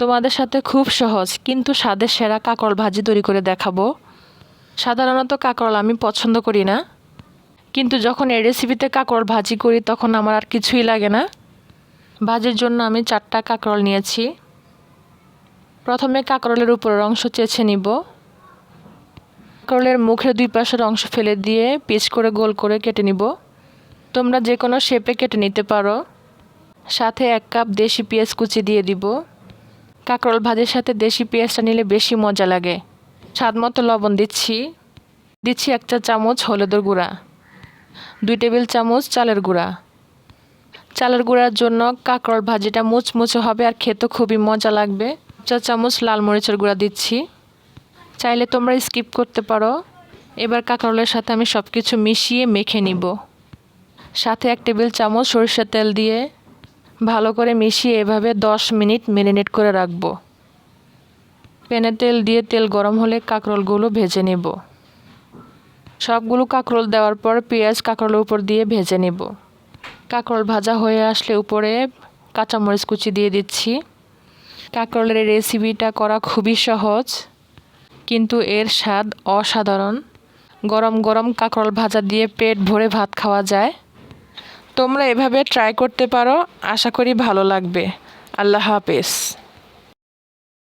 তোমাদের সাথে খুব সহজ কিন্তু স্বাদের সেরা কাঁকরোল ভাজি তৈরি করে দেখাবো। সাধারণত কাঁকরোল আমি পছন্দ করি না, কিন্তু যখন এই রেসিপিতে কাঁকরোল ভাজি করি তখন আমার আর কিছুই লাগে না। ভাজির জন্য আমি 4টা কাঁকরোল নিয়েছি। প্রথমে কাঁকরোলের উপরের অংশ চেঁচে নিব। কাঁকরোলের মুখের 2 পাশের অংশ ফেলে দিয়ে পিচ করে গোল করে কেটে নিব। তোমরা যে কোনো শেপে কেটে নিতে পারো। সাথে 1 কাপ দেশি পেঁয়াজ কুচি দিয়ে দিব। কাঁকরোল ভাজির সাথে দেশি পেঁয়াজটা নিলে বেশি মজা লাগে। স্বাদ মতো লবণ দিচ্ছি 1 চা চামচ হলুদের গুঁড়া, 2 টেবিল চামচ চালের গুঁড়া। চালের গুঁড়ার জন্য কাঁকরোল ভাজিটা মুচমুচে হবে আর খেতে খুবই মজা লাগবে। 1 চা চামচ লাল মরিচের গুঁড়া দিচ্ছি। চাইলে তোমরা স্কিপ করতে পারো। এবার কাঁকরোলের সাথে আমি সব কিছু মিশিয়ে মেখে নিব। সাথে 1 টেবিল চামচ সরিষার তেল দিয়ে ভালো করে মিশিয়ে এভাবে 10 মিনিট ম্যারিনেট করে রাখবো। প্যানে তেল দিয়ে তেল গরম হলে কাঁকরোলগুলো ভেজে নেব। সবগুলো কাঁকরোল দেওয়ার পর পেঁয়াজ কাঁকরোলের উপর দিয়ে ভেজে নেব। কাঁকরোল ভাজা হয়ে আসলে উপরে কাঁচামরিচ কুচি দিয়ে দিচ্ছি। কাঁকরোলের এই রেসিপিটা করা খুবই সহজ, কিন্তু এর স্বাদ অসাধারণ। গরম গরম কাঁকরোল ভাজা দিয়ে পেট ভরে ভাত খাওয়া যায়। তোমরা এভাবে ট্রাই করতে পারো, আশা করি ভালো লাগবে। আল্লাহ হাফেজ।